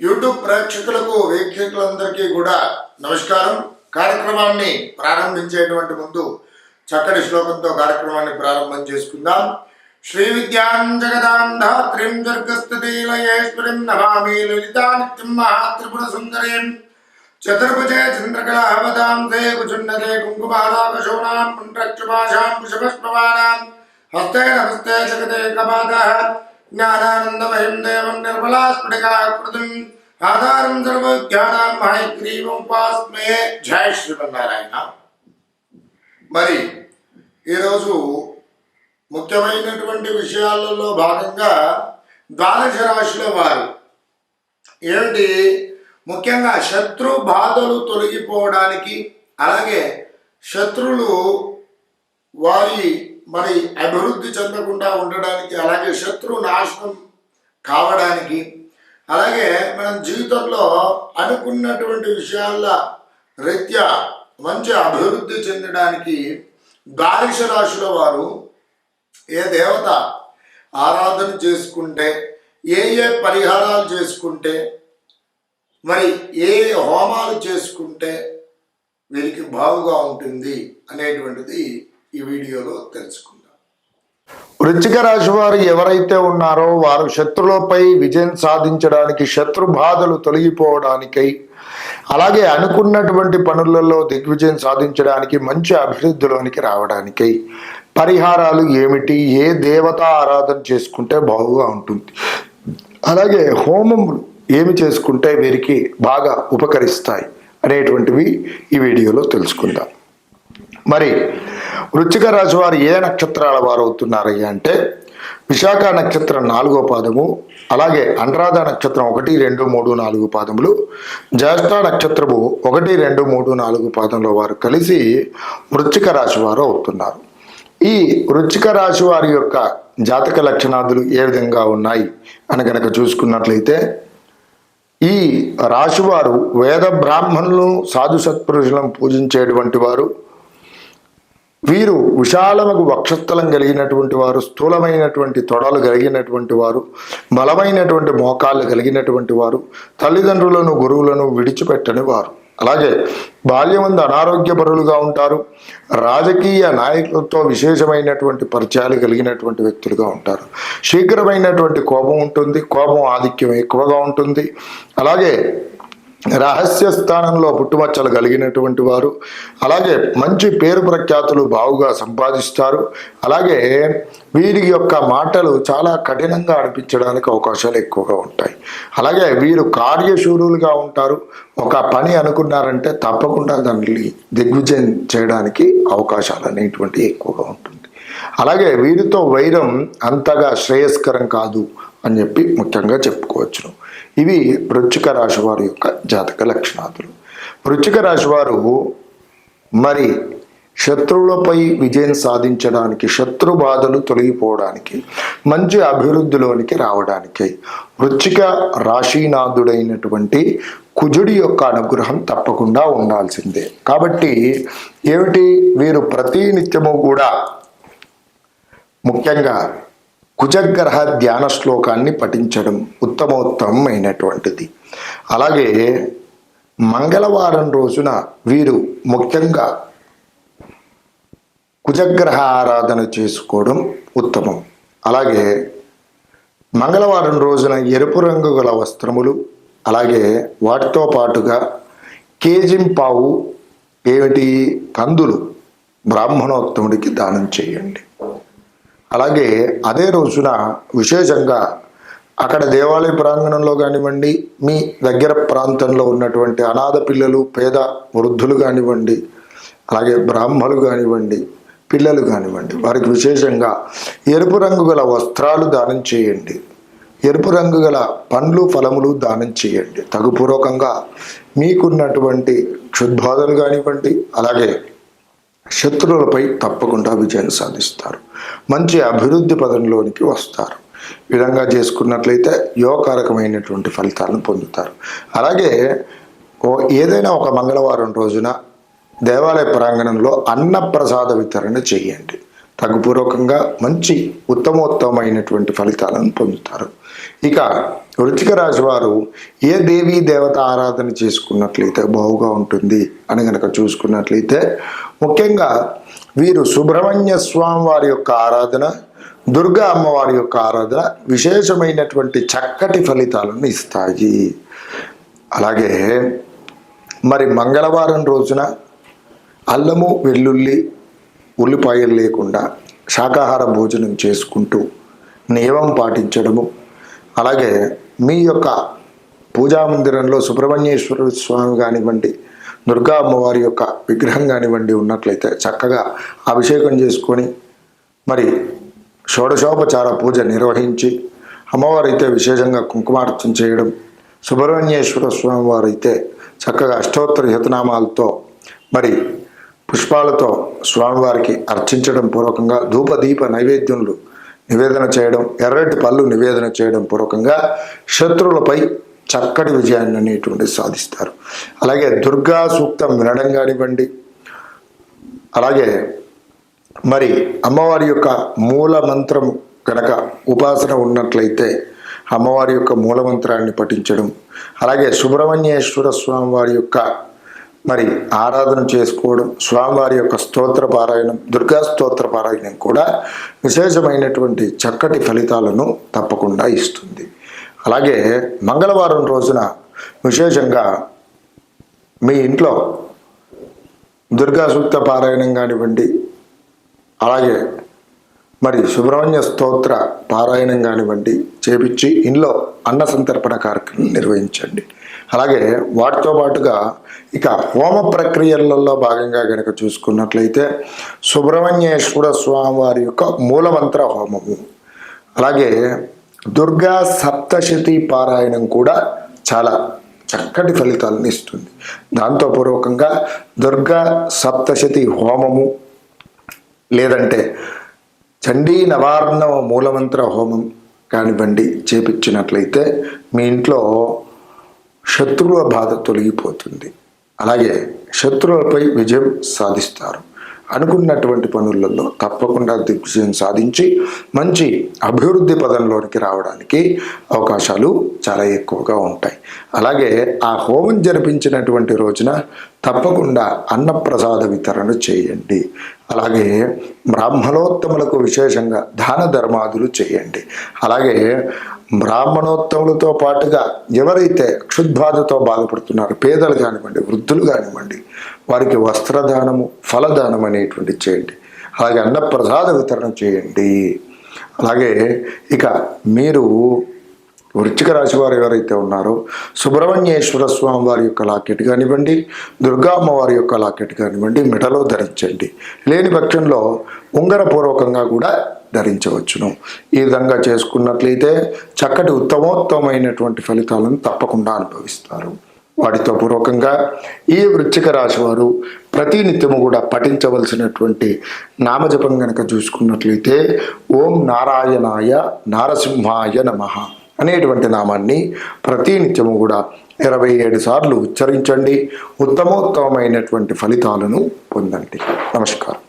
YouTube ప్రేక్షకులకు వీక్షకులందరికీ కూడా నమస్కారం. కార్యక్రమాన్ని ప్రారంభించేటువంటి ముందు చక్కటి శ్లోకంతో కార్యక్రమాన్ని ప్రారంభం చేసుకుందాం. శ్రీ విద్యాం జగదాం ధాత్రీం దుర్గస్తుతిలయేశ్వరీం నమామి లలితానిత్యం మహాత్రిపుర సుందరీం చతుర్భుజే చంద్రకళావతాం తే కుచున్నతే కుంకుమాలాకశోనాం పుండ్రక్షుభాషాం కుశపుష్పవానాం హస్తే నమస్తే జగతే కపాదః జ్ఞానానందమయం దేవం నిర్మలాస్ఫటికాకృతిం ఆధారం సర్వజ్ఞానాం హయగ్రీవముపాస్మే. జై శ్రీమన్నారాయణ. మరి ఈరోజు ముఖ్యమైనటువంటి విషయాలలో భాగంగా ద్వాదశ రాశుల వారు ఏమిటి, ముఖ్యంగా శత్రు బాధలు తొలగిపోవడానికి, అలాగే శత్రువులు వారి మరి అభివృద్ధి చెందకుండా ఉండడానికి, అలాగే శత్రు నాశనం కావడానికి, అలాగే మనం జీవితంలో అనుకున్నటువంటి విషయాల రీత్యా మంచి అభివృద్ధి చెందడానికి ద్వాదశ రాశుల వారు ఏ దేవత ఆరాధన చేసుకుంటే, ఏ పరిహారాలు చేసుకుంటే, మరి ఏ హోమాలు చేసుకుంటే వీరికి బాగుగా ఉంటుంది అనేటువంటిది ఈ వీడియోలో తెలుసుకుందాం. వృశ్చిక రాశి వారు ఎవరైతే ఉన్నారో వారు శత్రువులపై విజయం సాధించడానికి, శత్రు బాధలు తొలగిపోవడానికై, అలాగే అనుకున్నటువంటి పనులలో దిగ్విజయం సాధించడానికి, మంచి అభివృద్ధిలోనికి రావడానికై పరిహారాలు ఏమిటి, ఏ దేవత ఆరాధన చేసుకుంటే బాగుగా ఉంటుంది, అలాగే హోమములు ఏమి చేసుకుంటే వీరికి బాగా ఉపకరిస్తాయి అనేటువంటివి ఈ వీడియోలో తెలుసుకుందాం. మరి వృశ్చిక రాశి వారు ఏ నక్షత్రాల వారు అవుతున్నారయ్యా అంటే, విశాఖ నక్షత్రం 4వ పాదము, అలాగే అనురాధ నక్షత్రం 1, 2, 3, 4 పాదములు, జ్యేష్ఠ నక్షత్రము 1, 2, 3, 4 పాదంలో వారు కలిసి వృశ్చిక రాశి వారు అవుతున్నారు. ఈ వృశ్చిక రాశి వారి యొక్క జాతక లక్షణాదులు ఏ విధంగా ఉన్నాయి అని కనుక చూసుకున్నట్లయితే, ఈ రాశివారు వేద బ్రాహ్మణులను, సాధు సత్పురుషులను పూజించేటువంటి వారు, వీరు విశాలముకు వక్షస్థలం కలిగినటువంటి వారు, స్థూలమైనటువంటి తొడలు కలిగినటువంటి వారు, బలమైనటువంటి మోకాళ్ళు కలిగినటువంటి వారు, తల్లిదండ్రులను గురువులను విడిచిపెట్టని వారు, అలాగే బాల్యమందు అనారోగ్యపరులుగా ఉంటారు, రాజకీయ నాయకులతో విశేషమైనటువంటి పరిచయాలు కలిగినటువంటి వ్యక్తులుగా ఉంటారు, శీఘ్రమైనటువంటి కోపం ఉంటుంది, కోపం ఆధిక్యం ఎక్కువగా ఉంటుంది, అలాగే రహస్య స్థానంలో పుట్టుమచ్చలు కలిగినటువంటి వారు, అలాగే మంచి పేరు ప్రఖ్యాతులు బాగుగా సంపాదిస్తారు, అలాగే వీరి యొక్క మాటలు చాలా కఠినంగా అనిపించడానికి అవకాశాలు ఎక్కువగా ఉంటాయి, అలాగే వీరు కార్యశూరులుగా ఉంటారు. ఒక పని అనుకున్నారంటే తప్పకుండా దాన్ని దిగ్విజయం చేయడానికి అవకాశాలు అనేటువంటివి ఎక్కువగా ఉంటుంది. అలాగే వీరితో వైరం అంతగా శ్రేయస్కరం కాదు అని చెప్పి ముఖ్యంగా చెప్పుకోవచ్చును. ఇవి వృశ్చిక రాశి వారి యొక్క జాతక లక్షణాలు. వృశ్చిక రాశి వారు మరి శత్రువులపై విజయం సాధించడానికి, శత్రు బాధలు తొలగిపోవడానికి, మంచి అభివృద్ధిలోనికి రావడానికి వృశ్చిక రాశీనాథుడైనటువంటి కుజుడి యొక్క అనుగ్రహం తప్పకుండా ఉండాల్సిందే. కాబట్టి ఏమిటి, వీరు ప్రతి నిత్యము కూడా ముఖ్యంగా కుజగ్రహ ధ్యాన శ్లోకాన్ని పఠించడం ఉత్తమోత్తమైనటువంటిది. అలాగే మంగళవారం రోజున వీరు ముఖ్యంగా కుజగ్రహ ఆరాధన చేసుకోవడం ఉత్తమం. అలాగే మంగళవారం రోజున ఎరుపు రంగు గల వస్త్రములు, అలాగే వాటితో పాటుగా కేజింపావు ఏమిటి కందులు బ్రాహ్మణోత్తముడికి దానం చేయండి. అలాగే అదే రోజున విశేషంగా అక్కడ దేవాలయ ప్రాంగణంలో కానివ్వండి, మీ దగ్గర ప్రాంతంలో ఉన్నటువంటి అనాథ పిల్లలు, పేద వృద్ధులు కానివ్వండి, అలాగే బ్రాహ్మణులు కానివ్వండి, పిల్లలు కానివ్వండి, వారికి విశేషంగా ఎరుపు రంగు గల వస్త్రాలు దానం చేయండి, ఎరుపు రంగు గల పండ్లు ఫలములు దానం చేయండి. తగుపూర్వకంగా మీకున్నటువంటి క్షుద్బాధలు కానివ్వండి, అలాగే శత్రువులపై తప్పకుండా విజయం సాధిస్తారు, మంచి అభివృద్ధి పదంలోనికి వస్తారు. ఈ విధంగా చేసుకున్నట్లయితే యోగకారకమైనటువంటి ఫలితాలను పొందుతారు. అలాగే ఏదైనా ఒక మంగళవారం రోజున దేవాలయ ప్రాంగణంలో అన్నప్రసాద వితరణ చేయండి, తగ్గుపూర్వకంగా మంచి ఉత్తమోత్తమైనటువంటి ఫలితాలను పొందుతారు. ఇక వృశ్చిక రాశి వారు ఏ దేవీ దేవత ఆరాధన చేసుకున్నట్లయితే బాగుగా ఉంటుంది అని కనుక చూసుకున్నట్లయితే ముఖ్యంగా వీరు సుబ్రహ్మణ్య స్వామి వారి యొక్క ఆరాధన, దుర్గా అమ్మవారి యొక్క ఆరాధన విశేషమైనటువంటి చక్కటి ఫలితాలను ఇస్తాయి. అలాగే మరి మంగళవారం రోజున అల్లము, వెల్లుల్లి, ఉల్లిపాయలు లేకుండా శాకాహార భోజనం చేసుకుంటూ నియమం పాటించడము, అలాగే మీ యొక్క పూజా మందిరంలో సుబ్రహ్మణ్యేశ్వర స్వామి కానివ్వండి, దుర్గా అమ్మవారి యొక్క విగ్రహం కానివ్వండి ఉన్నట్లయితే చక్కగా అభిషేకం చేసుకొని మరి షోడశోపచార పూజ నిర్వహించి, అమ్మవారైతే విశేషంగా కుంకుమార్చన చేయడం, సుబ్రహ్మణ్యేశ్వర స్వామి వారైతే చక్కగా అష్టోత్తర శతనామాలతో మరి పుష్పాలతో స్వామివారికి అర్చించడం పూర్వకంగా ధూపదీప నైవేద్యములు నివేదన చేయడం, ఎర్రటి పళ్ళు నివేదన చేయడం పూర్వకంగా శత్రువులపై చక్కటి విజయాన్ని అనేటువంటి సాధిస్తారు. అలాగే దుర్గా సూక్తం వినడం కానివ్వండి, అలాగే మరి అమ్మవారి యొక్క మూల మంత్రం కనుక ఉపాసన ఉన్నట్లయితే అమ్మవారి యొక్క మూలమంత్రాన్ని పఠించడం, అలాగే సుబ్రహ్మణ్యేశ్వర స్వామి వారి యొక్క మరి ఆరాధన చేసుకోవడం, స్వామివారి యొక్క స్తోత్ర పారాయణం, దుర్గా స్తోత్ర పారాయణం కూడా విశేషమైనటువంటి చక్కటి ఫలితాలను తప్పకుండా ఇస్తుంది. అలాగే మంగళవారం రోజున విశేషంగా మీ ఇంట్లో దుర్గా సూక్త పారాయణం కానివ్వండి, అలాగే మరి సుబ్రహ్మణ్య స్తోత్ర పారాయణం కానివ్వండి చేపించి ఇంట్లో అన్న సంతర్పణ కార్యక్రమం నిర్వహించండి. అలాగే వాటితో పాటుగా ఇక హోమ ప్రక్రియలలో భాగంగా కనుక చూసుకున్నట్లయితే సుబ్రహ్మణ్యేశ్వర స్వామి వారి యొక్క మూలమంత్ర హోమము, అలాగే దుర్గా సప్తశతి పారాయణం కూడా చాలా చక్కటి ఫలితాలను ఇస్తుంది. దాంతో పూర్వకంగా దుర్గా సప్తశతి హోమము లేదంటే చండీ నవార్ణ మూలమంత్ర హోమం కానివ్వండి చేపించినట్లయితే మీ ఇంట్లో శత్రువుల బాధ తొలగిపోతుంది. అలాగే శత్రువులపై విజయం సాధిస్తారు. అనుకున్నటువంటి పనులలో తప్పకుండా దిగ్విజయం సాధించి మంచి అభివృద్ధి పదంలోనికి రావడానికి అవకాశాలు చాలా ఎక్కువగా ఉంటాయి. అలాగే ఆ హోమం జరిపించినటువంటి రోజున తప్పకుండా అన్నప్రసాద వితరణ చేయండి. అలాగే బ్రాహ్మణోత్తములకు విశేషంగా దాన ధర్మాదులు చేయండి. అలాగే బ్రాహ్మణోత్తములతో పాటుగా ఎవరైతే క్షుద్బాధతో బాధపడుతున్నారో పేదలు కానివ్వండి, వృద్ధులు కానివ్వండి, వారికి వస్త్రదానము, ఫలదానం అనేటువంటి చేయండి. అలాగే అన్నప్రసాద వితరణ చేయండి. అలాగే ఇక మీరు వృశ్చిక రాశి వారు ఎవరైతే ఉన్నారో సుబ్రహ్మణ్యేశ్వర స్వామి వారి యొక్క లాకెట్ కానివ్వండి, దుర్గా అమ్మవారి యొక్క లాకెట్ కానివ్వండి మెడలో ధరించండి. లేని పక్షంలో ఉంగరపూర్వకంగా కూడా ధరించవచ్చును. ఈ విధంగా చేసుకున్నట్లయితే చక్కటి ఉత్తమోత్తమైనటువంటి ఫలితాలను తప్పకుండా అనుభవిస్తారు. వాటితో పూర్వకంగా ఈ వృశ్చిక రాశి వారు ప్రతినిత్యము కూడా పఠించవలసినటువంటి నామజపం గనక చూసుకున్నట్లయితే ఓం నారాయణాయ నారసింహాయ నమః అనేటువంటి నామాన్ని ప్రతినిత్యము కూడా 27 సార్లు ఉచ్చరించండి. ఉత్తమోత్తమైనటువంటి ఫలితాలను పొందండి. నమస్కారం.